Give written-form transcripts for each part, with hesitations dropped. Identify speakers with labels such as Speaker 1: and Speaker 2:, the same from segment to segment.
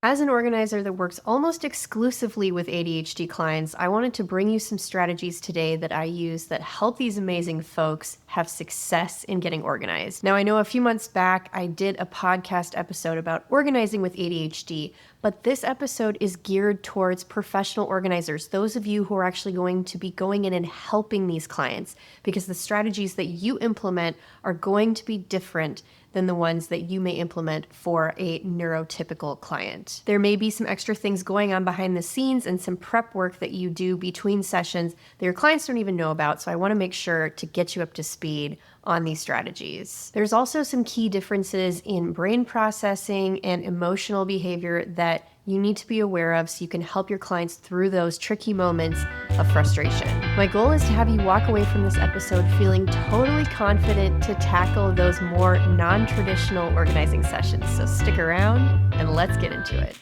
Speaker 1: As an organizer that works almost exclusively with ADHD clients, I wanted to bring you some strategies today that I use that help these amazing folks have success in getting organized. Now, I know a few months back I did a podcast episode about organizing with ADHD, but this episode is geared towards professional organizers, those of you who are actually going to be going in and helping these clients, because the strategies that you implement are going to be different than the ones that you may implement for a neurotypical client. There may be some extra things going on behind the scenes and some prep work that you do between sessions that your clients don't even know about, so I want to make sure to get you up to speed on these strategies. There's also some key differences in brain processing and emotional behavior that you need to be aware of so you can help your clients through those tricky moments of frustration. My goal is to have you walk away from this episode feeling totally confident to tackle those more non-traditional organizing sessions. So stick around and let's get into it.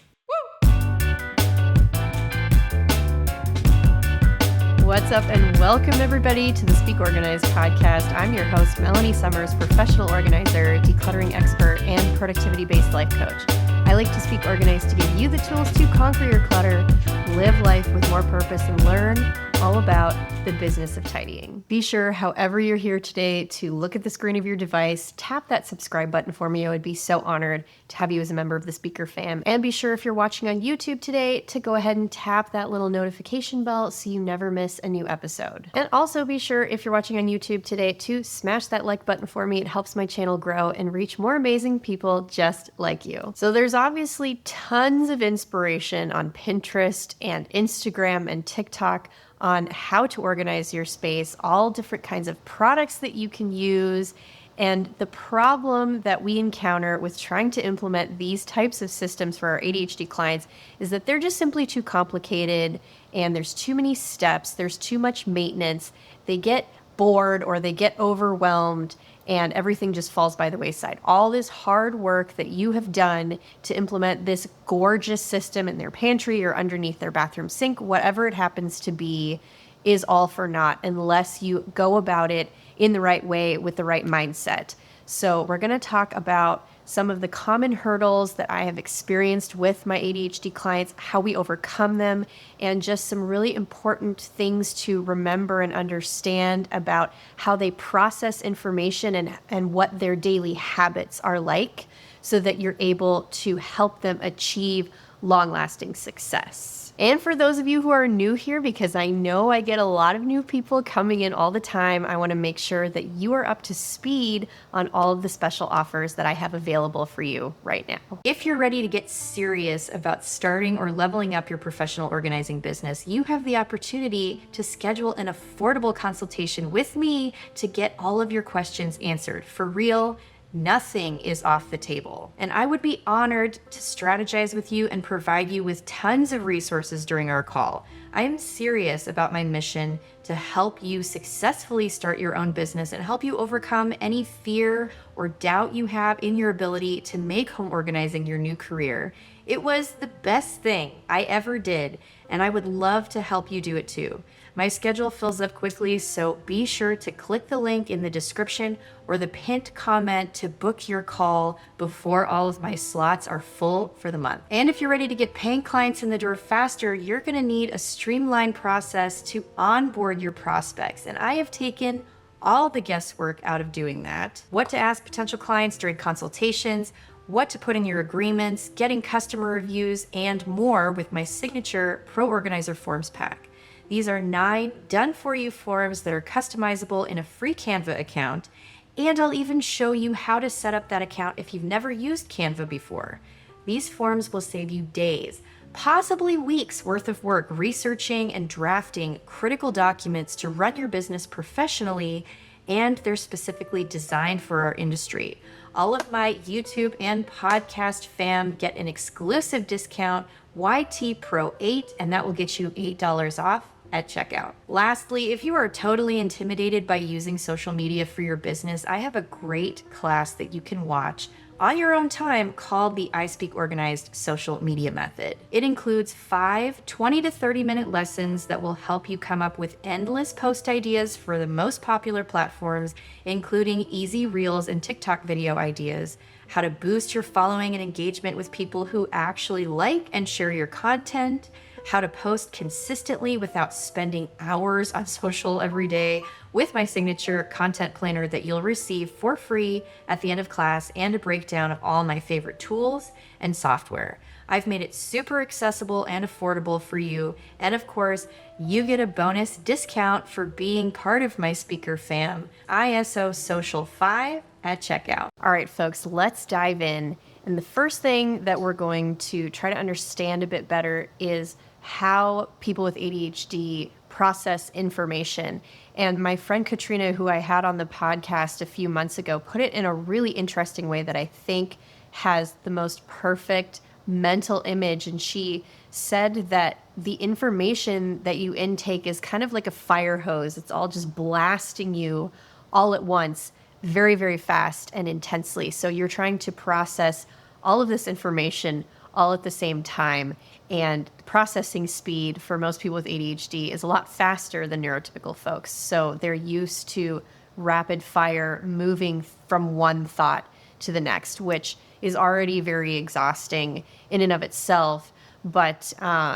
Speaker 1: What's up and welcome everybody to the Speak Organized podcast. I'm your host, Melanie Summers, professional organizer, decluttering expert, and productivity-based life coach. I like to speak organized to give you the tools to conquer your clutter, live life with more purpose, and learn all about the business of tidying. Be sure, however you're here today, to look at the screen of your device, tap that subscribe button for me. I would be so honored to have you as a member of the Speaker fam. And be sure, if you're watching on YouTube today, to go ahead and tap that little notification bell so you never miss a new episode. And also be sure, if you're watching on YouTube today, to smash that like button for me. It helps my channel grow and reach more amazing people just like you. So there's obviously tons of inspiration on Pinterest and Instagram and TikTok on how to organize your space, all different kinds of products that you can use. And the problem that we encounter with trying to implement these types of systems for our ADHD clients is that they're just simply too complicated and there's too many steps, there's too much maintenance, they get bored or they get overwhelmed and everything just falls by the wayside. All this hard work that you have done to implement this gorgeous system in their pantry or underneath their bathroom sink, whatever it happens to be, is all for naught unless you go about it in the right way with the right mindset. So we're going to talk about some of the common hurdles that I have experienced with my ADHD clients, how we overcome them, and just some really important things to remember and understand about how they process information and what their daily habits are like so that you're able to help them achieve long-lasting success. And for those of you who are new here, because I know I get a lot of new people coming in all the time, I want to make sure that you are up to speed on all of the special offers that I have available for you right now. If you're ready to get serious about starting or leveling up your professional organizing business, you have the opportunity to schedule an affordable consultation with me to get all of your questions answered. For real, nothing is off the table. And I would be honored to strategize with you and provide you with tons of resources during our call. I am serious about my mission to help you successfully start your own business and help you overcome any fear or doubt you have in your ability to make home organizing your new career. It was the best thing I ever did, and I would love to help you do it too. My schedule fills up quickly, so be sure to click the link in the description or the pinned comment to book your call before all of my slots are full for the month. And if you're ready to get paying clients in the door faster, you're going to need a streamlined process to onboard your prospects. And I have taken all the guesswork out of doing that. What to ask potential clients during consultations, what to put in your agreements, getting customer reviews, and more with my signature Pro Organizer Forms pack. These are 9 done-for-you forms that are customizable in a free Canva account, and I'll even show you how to set up that account if you've never used Canva before. These forms will save you days, possibly weeks worth of work researching and drafting critical documents to run your business professionally, and they're specifically designed for our industry. All of my YouTube and podcast fam get an exclusive discount, YT Pro 8, and that will get you $8 off at checkout. Lastly, if you are totally intimidated by using social media for your business, I have a great class that you can watch
Speaker 2: on your own time called the I Speak Organized social media method. It includes 5 20 to 30 minute lessons that will help you come up with endless post ideas for the most popular platforms, including easy Reels and TikTok video ideas, how to boost your following and engagement with people who actually like and share your content, how to post consistently without spending hours on social every day with my signature content planner that you'll receive for free at the end of class, and a breakdown of all my favorite tools and software. I've made it super accessible and affordable for you. And of course, you get a bonus discount for being part of my speaker fam, ISO Social 5 at checkout.
Speaker 1: All right, folks, let's dive in. And the first thing that we're going to try to understand a bit better is how people with ADHD process information. And my friend Katrina, who I had on the podcast a few months ago, put it in a really interesting way that I think has the most perfect mental image. And she said that the information that you intake is kind of like a fire hose. It's all just blasting you all at once, very, very fast and intensely. So you're trying to process all of this information all at the same time. And processing speed for most people with ADHD is a lot faster than neurotypical folks. So they're used to rapid fire moving from one thought to the next, which is already very exhausting in and of itself. But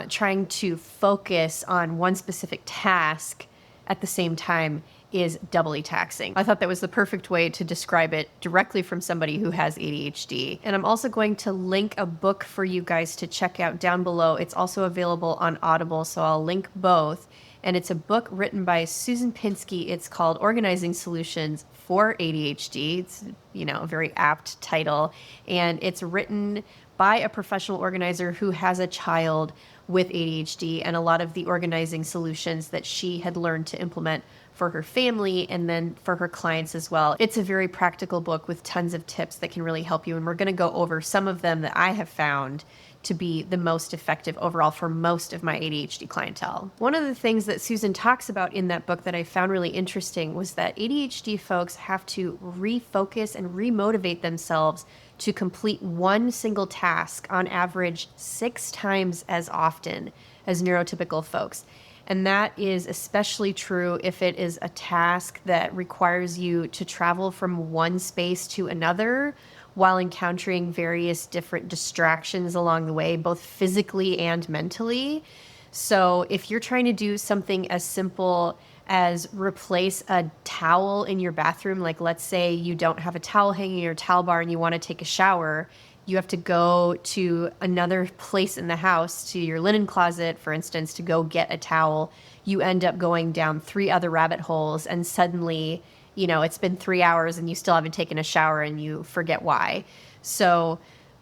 Speaker 1: trying to focus on one specific task at the same time is doubly taxing. I thought that was the perfect way to describe it directly from somebody who has ADHD. And I'm also going to link a book for you guys to check out down below. It's also available on Audible, so I'll link both. And it's a book written by Susan Pinsky. It's called Organizing Solutions for ADHD. It's, a very apt title. And it's written by a professional organizer who has a child with ADHD, and a lot of the organizing solutions that she had learned to implement for her family and then for her clients as well. It's a very practical book with tons of tips that can really help you. And we're going to go over some of them that I have found to be the most effective overall for most of my ADHD clientele. One of the things that Susan talks about in that book that I found really interesting was that ADHD folks have to refocus and remotivate themselves to complete one single task on average 6 times as often as neurotypical folks. And that is especially true if it is a task that requires you to travel from one space to another while encountering various different distractions along the way, both physically and mentally. So if you're trying to do something as simple as replace a towel in your bathroom, like let's say you don't have a towel hanging in your towel bar and you want to take a shower, you have to go to another place in the house, to your linen closet, for instance, to go get a towel. You end up going down 3 other rabbit holes, and suddenly, it's been 3 hours and you still haven't taken a shower and you forget why. So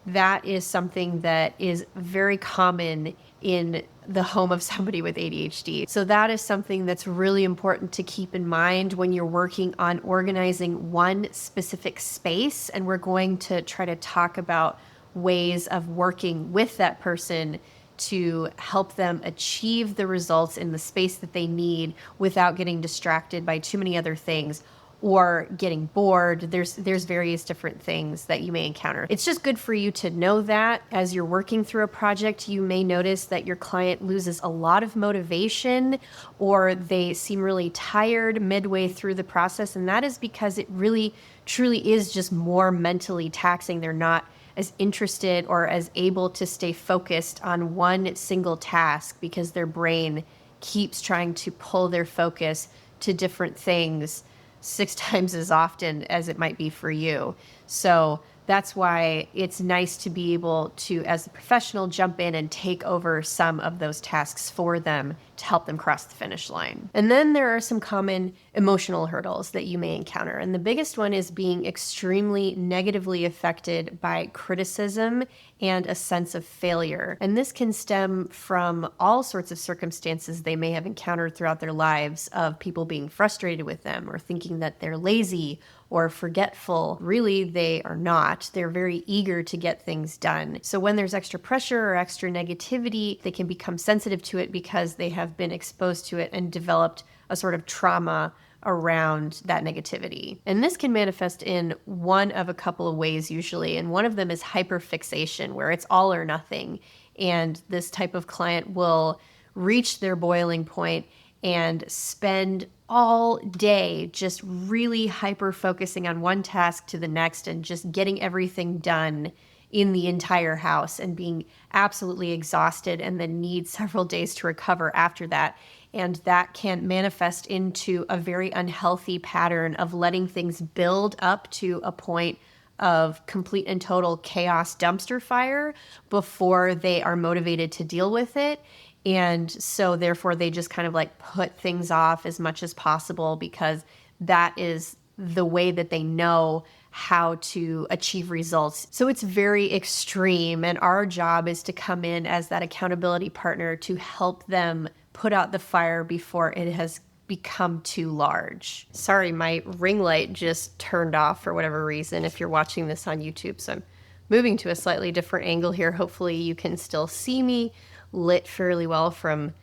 Speaker 1: that is something that is very common in the home of somebody with ADHD. So that is something that's really important to keep in mind when you're working on organizing one specific space. And we're going to try to talk about ways of working with that person to help them achieve the results in the space that they need without getting distracted by too many other things or getting bored. There's various different things that you may encounter. It's just good for you to know that as you're working through a project. You may notice that your client loses a lot of motivation or they seem really tired midway through the process. And that is because it really, truly is just more mentally taxing. They're not as interested or as able to stay focused on one single task because their brain keeps trying to pull their focus to different things 6 times as often as it might be for you. So that's why it's nice to be able to, as a professional, jump in and take over some of those tasks for them to help them cross the finish line. And then there are some common emotional hurdles that you may encounter. And the biggest one is being extremely negatively affected by criticism and a sense of failure. And this can stem from all sorts of circumstances they may have encountered throughout their lives of people being frustrated with them or thinking that they're lazy or forgetful. Really, they are not. They're very eager to get things done. So when there's extra pressure or extra negativity, they can become sensitive to it because they have been exposed to it and developed a sort of trauma around that negativity. And this can manifest in one of a couple of ways usually. And one of them is hyperfixation, where it's all or nothing. And this type of client will reach their boiling point and spend all day just really hyper focusing on one task to the next and just getting everything done in the entire house and being absolutely exhausted and then need several days to recover after that. And that can manifest into a very unhealthy pattern of letting things build up to a point of complete and total chaos dumpster fire before they are motivated to deal with it. And so therefore they just kind of like put things off as much as possible because that is the way that they know how to achieve results. So it's very extreme, and our job is to come in as that accountability partner to help them put out the fire before it has become too large. Sorry, my ring light just turned off for whatever reason if you're watching this on YouTube. So I'm moving to a slightly different angle here. Hopefully you can still see me lit fairly well from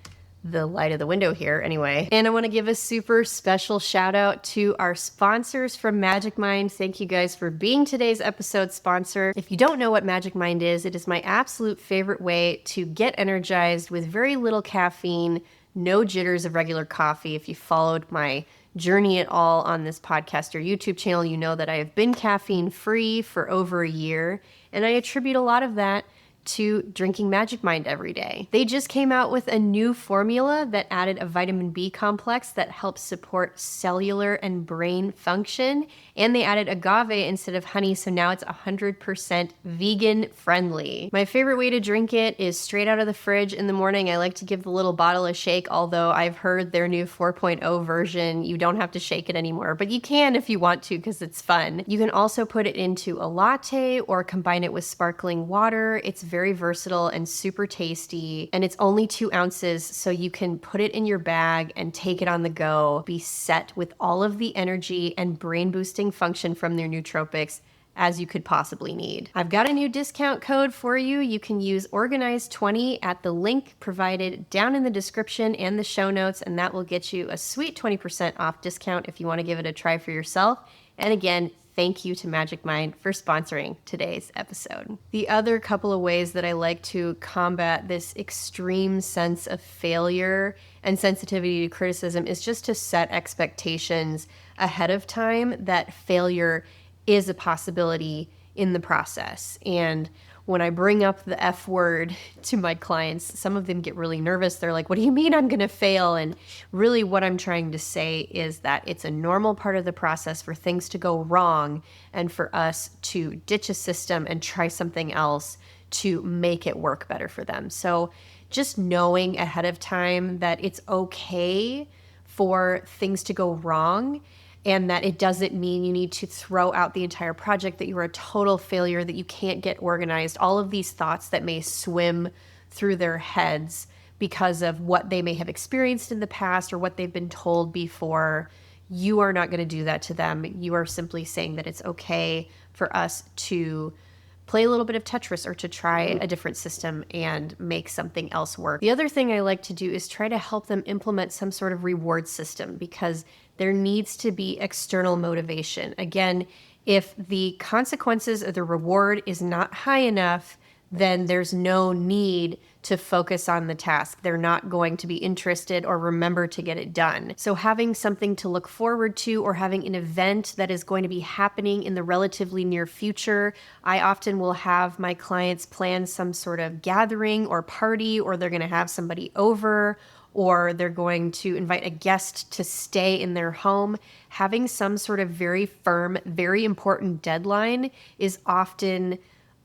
Speaker 1: the light of the window here anyway. And I want to give a super special shout out to our sponsors from Magic Mind. Thank you guys for being today's episode sponsor. If you don't know what Magic Mind is, it is my absolute favorite way to get energized with very little caffeine, no jitters of regular coffee. If you followed my journey at all on this podcast or YouTube channel, you know that I have been caffeine free for over a year, and I attribute a lot of that to drinking Magic Mind every day. They just came out with a new formula that added a vitamin B complex that helps support cellular and brain function, and they added agave instead of honey, so now it's 100% vegan friendly. My favorite way to drink it is straight out of the fridge in the morning. I like to give the little bottle a shake, although I've heard their new 4.0 version, you don't have to shake it anymore, but you can if you want to because it's fun. You can also put it into a latte or combine it with sparkling water. It's very versatile and super tasty, and it's only 2 ounces, so you can put it in your bag and take it on the go, be set with all of the energy and brain boosting function from their nootropics as you could possibly need. I've got a new discount code for you. You can use Organize20 at the link provided down in the description and the show notes, and that will get you a sweet 20% off discount if you want to give it a try for yourself. And again, thank you to Magic Mind for sponsoring today's episode. The other couple of ways that I like to combat this extreme sense of failure and sensitivity to criticism is just to set expectations ahead of time that failure is a possibility in the process. And when I bring up the F word to my clients, some of them get really nervous. They're like, what do you mean I'm going to fail? And really what I'm trying to say is that it's a normal part of the process for things to go wrong and for us to ditch a system and try something else to make it work better for them. So just knowing ahead of time that it's okay for things to go wrong, and that it doesn't mean you need to throw out the entire project, that you're a total failure, that you can't get organized, all of these thoughts that may swim through their heads because of what they may have experienced in the past or what they've been told before. You are not going to do that to them. You are simply saying that it's okay for us to play a little bit of Tetris or to try a different system and make something else work. The other thing I like to do is try to help them implement some sort of reward system, because there needs to be external motivation. Again, if the consequences of the reward is not high enough, then there's no need to focus on the task. They're not going to be interested or remember to get it done. So having something to look forward to, or having an event that is going to be happening in the relatively near future. I often will have my clients plan some sort of gathering or party, or they're going to have somebody over, or they're going to invite a guest to stay in their home. Having some sort of very firm, very important deadline is often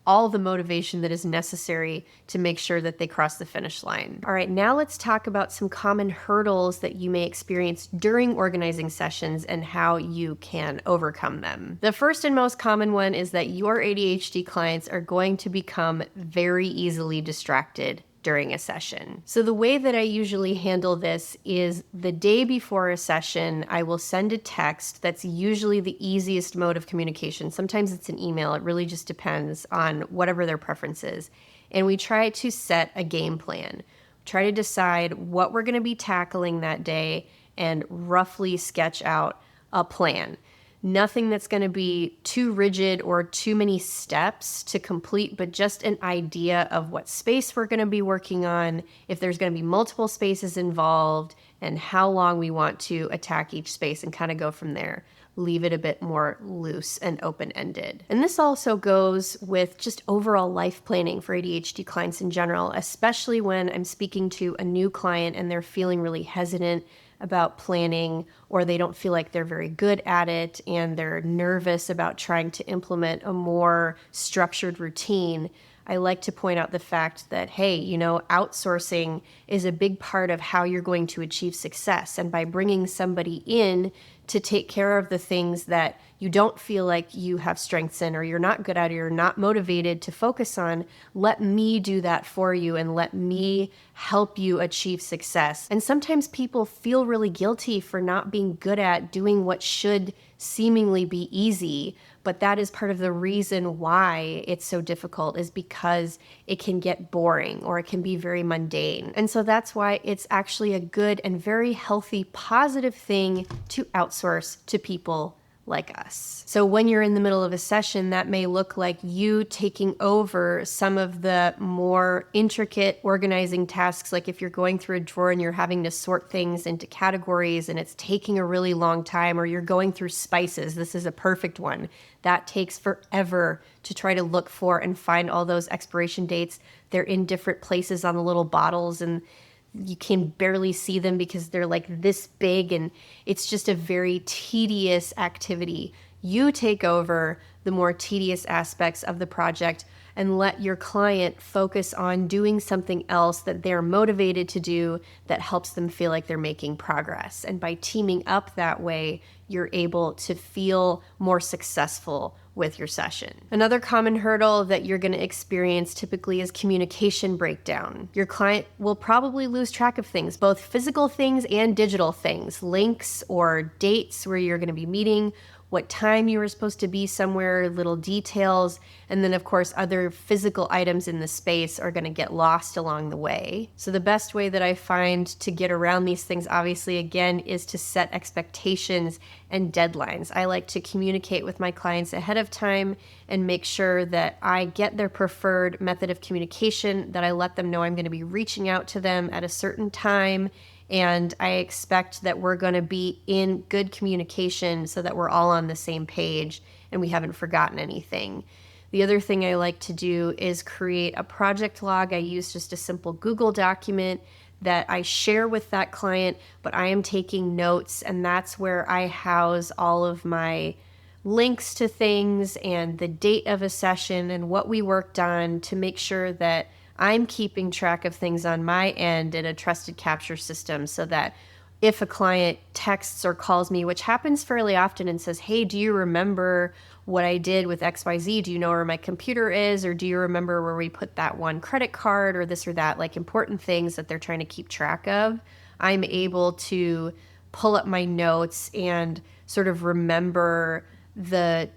Speaker 1: all the motivation that is necessary to make sure that they cross the finish line. All right, now let's talk about some common hurdles that you may experience during organizing sessions and how you can overcome them. The first and most common one is that your ADHD clients are going to become very easily distracted during a session. So the way that I usually handle this is the day before a session, I will send a text. That's usually the easiest mode of communication. Sometimes it's an email. It really just depends on whatever their preference is. And we try to set a game plan. Try to decide what we're going to be tackling that day and roughly sketch out a plan. Nothing that's going to be too rigid or too many steps to complete, but just an idea of what space we're going to be working on, if there's going to be multiple spaces involved, and how long we want to attack each space, and kind of go from there. Leave it a bit more loose and open-ended. And this also goes with just overall life planning for ADHD clients in general, especially when I'm speaking to a new client and they're feeling really hesitant about planning, or they don't feel like they're very good at it and they're nervous about trying to implement a more structured routine. I like to point out the fact that, hey, outsourcing is a big part of how you're going to achieve success. And by bringing somebody in to take care of the things that you don't feel like you have strengths in, or you're not good at, or you're not motivated to focus on, let me do that for you and let me help you achieve success. And sometimes people feel really guilty for not being good at doing what should seemingly be easy, but that is part of the reason why it's so difficult, is because it can get boring or it can be very mundane. And so that's why it's actually a good and very healthy, positive thing to outsource to people like us. So when you're in the middle of a session, that may look like you taking over some of the more intricate organizing tasks. Like if you're going through a drawer and you're having to sort things into categories and it's taking a really long time, or you're going through spices. This is a perfect one. That takes forever to try to look for and find all those expiration dates. They're in different places on the little bottles, and you can barely see them because they're like this big, and it's just a very tedious activity. You take over the more tedious aspects of the project and let your client focus on doing something else that they're motivated to do that helps them feel like they're making progress. And by teaming up that way, you're able to feel more successful with your session. Another common hurdle that you're going to experience typically is communication breakdown. Your client will probably lose track of things, both physical things and digital things, links or dates where you're going to be meeting, what time you were supposed to be somewhere, little details, and then of course other physical items in the space are going to get lost along the way. So the best way that I find to get around these things, obviously, again, is to set expectations and deadlines. I like to communicate with my clients ahead of time and make sure that I get their preferred method of communication, that I let them know I'm going to be reaching out to them at a certain time, and I expect that we're going to be in good communication so that we're all on the same page and we haven't forgotten anything. The other thing I like to do is create a project log. I use just a simple Google document that I share with that client, but I am taking notes, and that's where I house all of my links to things and the date of a session and what we worked on, to make sure that I'm keeping track of things on my end in a trusted capture system, so that if a client texts or calls me, which happens fairly often, and says, hey, do you remember what I did with XYZ? Do you know where my computer is? Or do you remember where we put that one credit card, or this or that, like important things that they're trying to keep track of? I'm able to pull up my notes and sort of remember the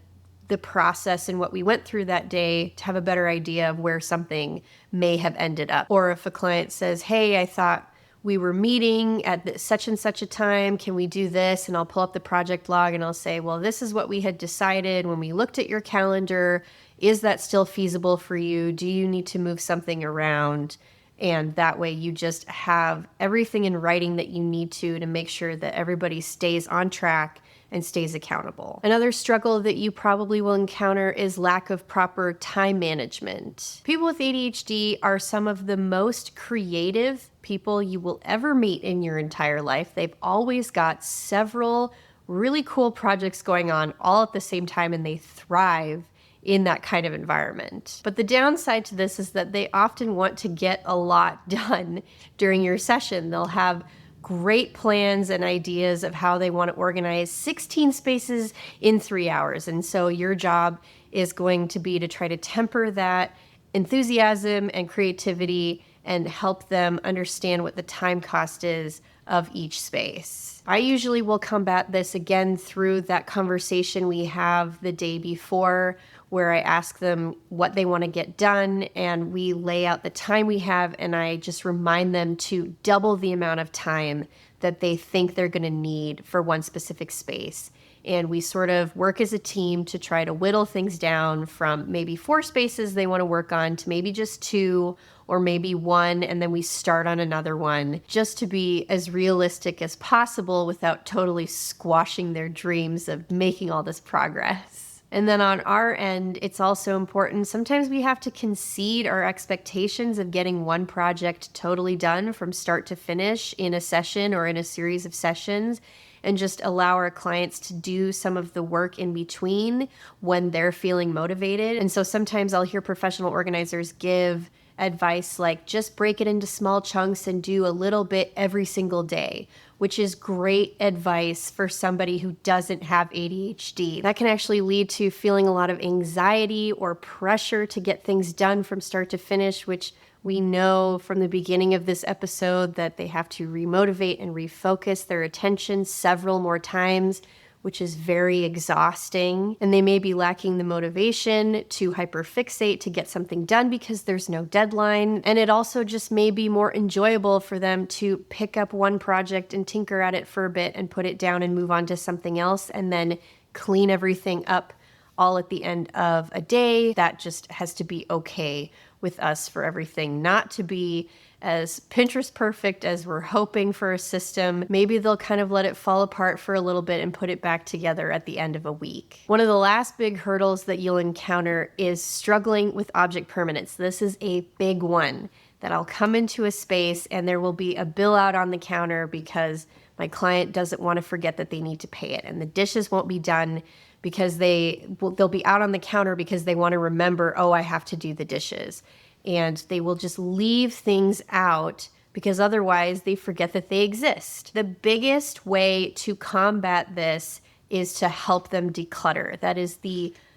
Speaker 1: process and what we went through that day, to have a better idea of where something may have ended up. Or if a client says, hey, I thought we were meeting at such and such a time, can we do this? And I'll pull up the project log and I'll say, well, this is what we had decided when we looked at your calendar. Is that still feasible for you? Do you need to move something around? And that way you just have everything in writing that you need to make sure that everybody stays on track and stays accountable. Another struggle that you probably will encounter is lack of proper time management. People with ADHD are some of the most creative people you will ever meet in your entire life. They've always got several really cool projects going on all at the same time, and they thrive in that kind of environment. But the downside to this is that they often want to get a lot done during your session. They'll have great plans and ideas of how they want to organize 16 spaces in 3 hours. And so your job is going to be to try to temper that enthusiasm and creativity and help them understand what the time cost is of each space. I usually will combat this again through that conversation we have the day before, where I ask them what they want to get done, and we lay out the time we have, and I just remind them to double the amount of time that they think they're going to need for one specific space. And we sort of work as a team to try to whittle things down from maybe 4 spaces they want to work on to maybe just 2 or maybe 1, and then we start on another one, just to be as realistic as possible without totally squashing their dreams of making all this progress. And then on our end, it's also important. Sometimes we have to concede our expectations of getting one project totally done from start to finish in a session or in a series of sessions, and just allow our clients to do some of the work in between when they're feeling motivated. And so sometimes I'll hear professional organizers give advice like, just break it into small chunks and do a little bit every single day, which is great advice for somebody who doesn't have ADHD. That can actually lead to feeling a lot of anxiety or pressure to get things done from start to finish, which we know from the beginning of this episode that they have to remotivate and refocus their attention several more times, which is very exhausting. And they may be lacking the motivation to hyperfixate to get something done because there's no deadline. And it also just may be more enjoyable for them to pick up one project and tinker at it for a bit and put it down and move on to something else, and then clean everything up all at the end of a day. That just has to be okay with us for everything not to be as Pinterest perfect as we're hoping for a system. Maybe they'll kind of let it fall apart for a little bit and put it back together at the end of a week. One of the last big hurdles that you'll encounter is struggling with object permanence. This is a big one, that I'll come into a space and there will be a bill out on the counter because my client doesn't want to forget that they need to pay it, and the dishes won't be done because they'll be out on the counter because they want to remember, oh, I have to do the dishes. And they will just leave things out because otherwise they forget that they exist. The biggest way to combat this is to help them declutter. That is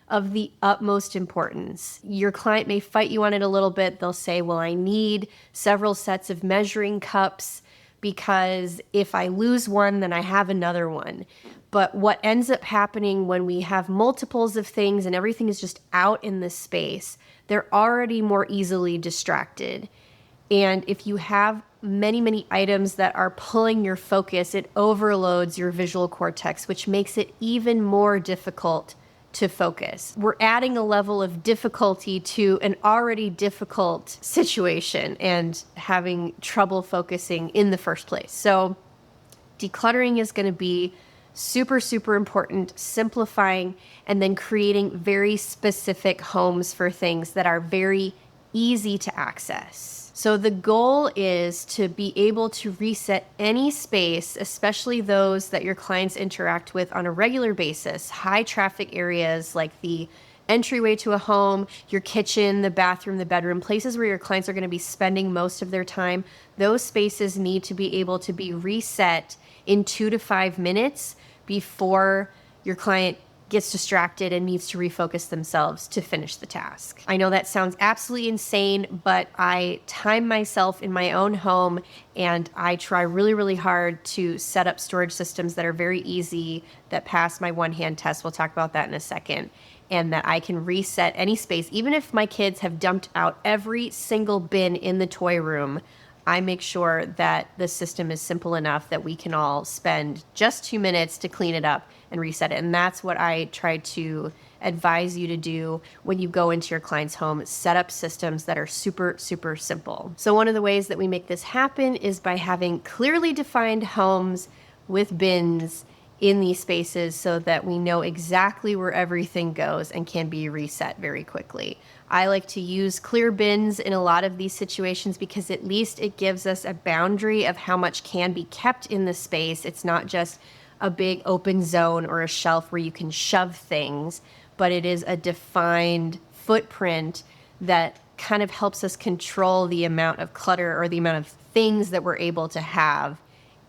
Speaker 1: of the utmost importance. Your client may fight you on it a little bit. They'll say, well, I need several sets of measuring cups because if I lose one, then I have another one. But what ends up happening when we have multiples of things and everything is just out in the space, they're already more easily distracted. And if you have many, many items that are pulling your focus, it overloads your visual cortex, which makes it even more difficult to focus. We're adding a level of difficulty to an already difficult situation and having trouble focusing in the first place. So decluttering is going to be super, super important, simplifying, and then creating very specific homes for things that are very easy to access. So the goal is to be able to reset any space, especially those that your clients interact with on a regular basis, high traffic areas like the entryway to a home, your kitchen, the bathroom, the bedroom, places where your clients are going to be spending most of their time. Those spaces need to be able to be reset in 2 to 5 minutes before your client gets distracted and needs to refocus themselves to finish the task. I know that sounds absolutely insane, but I time myself in my own home and I try really, really hard to set up storage systems that are very easy, that pass my one-hand test. We'll talk about that in a second. And that I can reset any space. Even if my kids have dumped out every single bin in the toy room, I make sure that the system is simple enough that we can all spend just 2 minutes to clean it up and reset it. And that's what I try to advise you to do when you go into your client's home. Set up systems that are super, super simple. So one of the ways that we make this happen is by having clearly defined homes with bins in these spaces so that we know exactly where everything goes and can be reset very quickly. I like to use clear bins in a lot of these situations because at least it gives us a boundary of how much can be kept in the space. It's not just a big open zone or a shelf where you can shove things, but it is a defined footprint that kind of helps us control the amount of clutter or the amount of things that we're able to have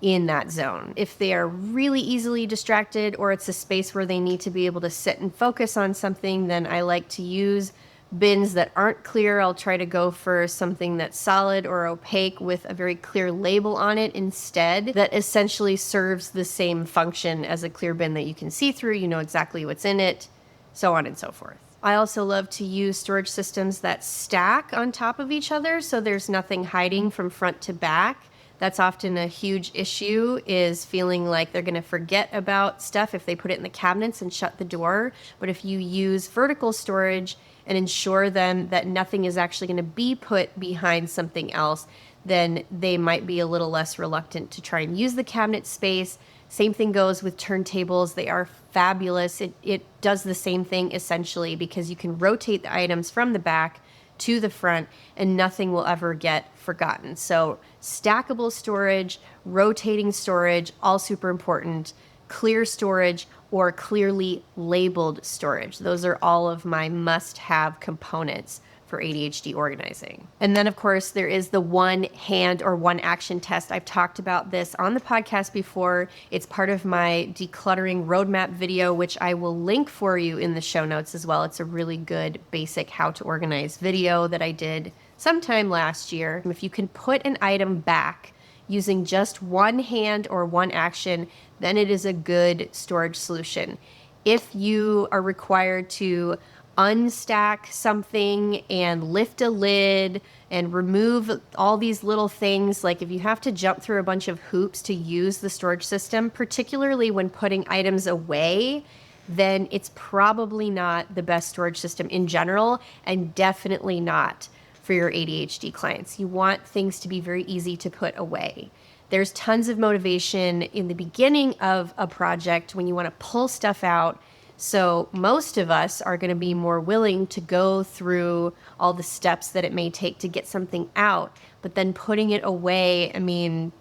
Speaker 1: in that zone. If they are really easily distracted or it's a space where they need to be able to sit and focus on something, then I like to use bins that aren't clear. I'll try to go for something that's solid or opaque with a very clear label on it instead, that essentially serves the same function as a clear bin that you can see through. You know exactly what's in it, so on and so forth. I also love to use storage systems that stack on top of each other so there's nothing hiding from front to back. That's often a huge issue, is feeling like they're going to forget about stuff if they put it in the cabinets and shut the door. But if you use vertical storage and ensure them that nothing is actually going to be put behind something else, then they might be a little less reluctant to try and use the cabinet space. Same thing goes with turntables. They are fabulous. It does the same thing essentially, because you can rotate the items from the back to the front and nothing will ever get forgotten. So stackable storage, rotating storage, all super important. Clear storage or clearly labeled storage. Those are all of my must-have components for ADHD organizing. And then of course there is the one hand or one action test. I've talked about this on the podcast before. It's part of my decluttering roadmap video, which I will link for you in the show notes as well. It's a really good basic how to organize video that I did sometime last year. If you can put an item back using just one hand or one action, then it is a good storage solution. If you are required to unstack something and lift a lid and remove all these little things, like if you have to jump through a bunch of hoops to use the storage system, particularly when putting items away, then it's probably not the best storage system in general, and definitely not for your ADHD clients. You want things to be very easy to put away. There's tons of motivation in the beginning of a project when you want to pull stuff out. So most of us are going to be more willing to go through all the steps that it may take to get something out. But then putting it away, I mean,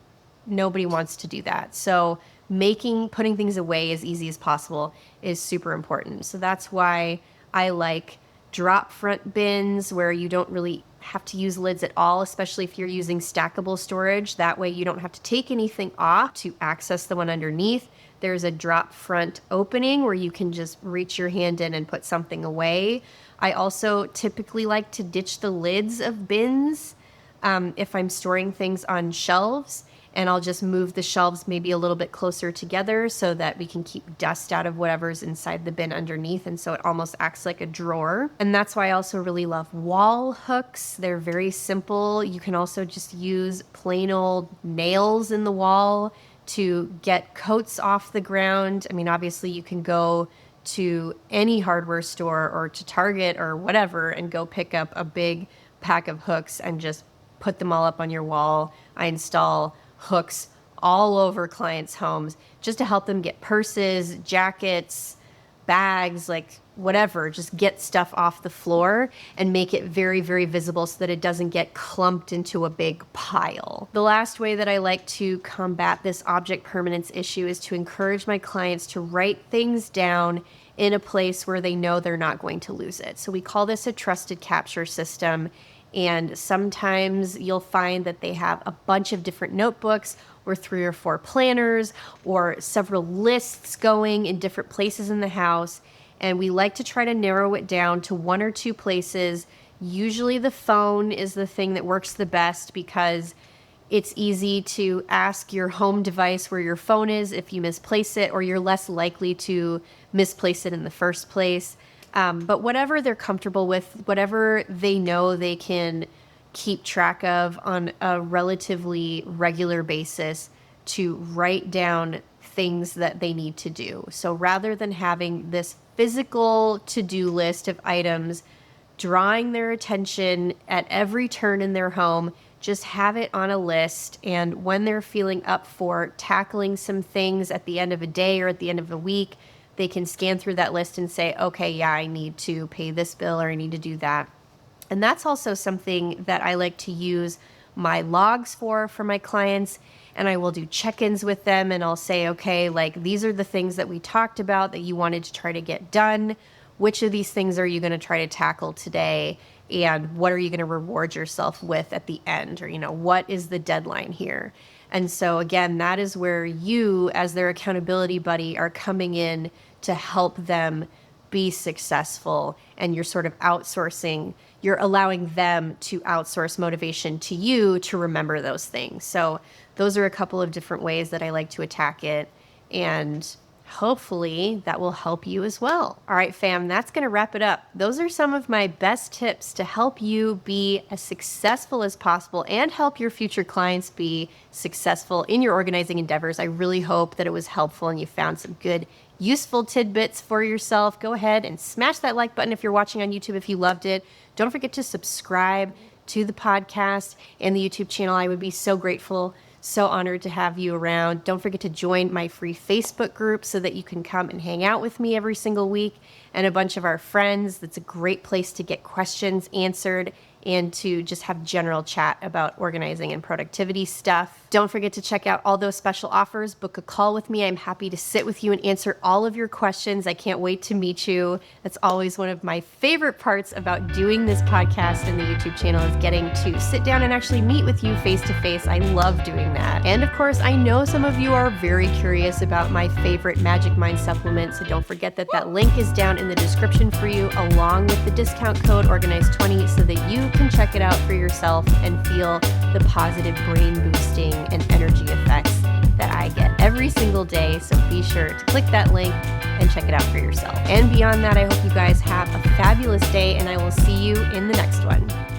Speaker 1: nobody wants to do that. So putting things away as easy as possible is super important. So that's why I like drop front bins where you don't really have to use lids at all, especially if you're using stackable storage. That way you don't have to take anything off to access the one underneath. There's a drop front opening where you can just reach your hand in and put something away. I also typically like to ditch the lids of bins if I'm storing things on shelves, and I'll just move the shelves maybe a little bit closer together so that we can keep dust out of whatever's inside the bin underneath, and so it almost acts like a drawer. And that's why I also really love wall hooks. They're very simple. You can also just use plain old nails in the wall to get coats off the ground. I mean, obviously you can go to any hardware store or to Target or whatever and go pick up a big pack of hooks and just put them all up on your wall. I install hooks all over clients' homes just to help them get purses, jackets, bags, like whatever, just get stuff off the floor and make it very, very visible so that it doesn't get clumped into a big pile. The last way that I like to combat this object permanence issue is to encourage my clients to write things down in a place where they know they're not going to lose it. So we call this a trusted capture system. And sometimes you'll find that they have a bunch of different notebooks or 3 or 4 planners or several lists going in different places in the house. And we like to try to narrow it down to 1 or 2 places. Usually the phone is the thing that works the best because it's easy to ask your home device where your phone is if you misplace it, or you're less likely to misplace it in the first place. But whatever they're comfortable with, whatever they know they can keep track of on a relatively regular basis, to write down things that they need to do. So rather than having this physical to-do list of items drawing their attention at every turn in their home, just have it on a list. And when they're feeling up for tackling some things at the end of a day or at the end of a week, they can scan through that list and say, okay, yeah, I need to pay this bill or I need to do that. And that's also something that I like to use my logs for my clients. And I will do check-ins with them and I'll say, okay, like these are the things that we talked about that you wanted to try to get done. Which of these things are you going to try to tackle today? And what are you going to reward yourself with at the end? Or, what is the deadline here? And so again, that is where you, as their accountability buddy, are coming in to help them be successful. And you're sort of you're allowing them to outsource motivation to you to remember those things. So those are a couple of different ways that I like to attack it. And Hopefully that will help you as well. All right, fam, that's going to wrap it up. Those are some of my best tips to help you be as successful as possible and help your future clients be successful in your organizing endeavors. I really hope that it was helpful and you found some good, useful tidbits for yourself. Go ahead and smash that like button if you're watching on YouTube if you loved it. Don't forget to subscribe to the podcast and the YouTube channel. I would be so grateful. So honored to have you around. Don't forget to join my free Facebook group so that you can come and hang out with me every single week and a bunch of our friends. That's a great place to get questions answered and to just have general chat about organizing and productivity stuff. Don't forget to check out all those special offers. Book a call with me. I'm happy to sit with you and answer all of your questions. I can't wait to meet you. That's always one of my favorite parts about doing this podcast and the YouTube channel is getting to sit down and actually meet with you face to face. I love doing that. And of course, I know some of you are very curious about my favorite Magic Mind supplement, so don't forget that that link is down in the description for you, along with the discount code Organize20, so that you can check it out for yourself and feel the positive brain boosting and energy effects that I get every single day. So be sure to click that link and check it out for yourself. And beyond that, I hope you guys have a fabulous day, and I will see you in the next one.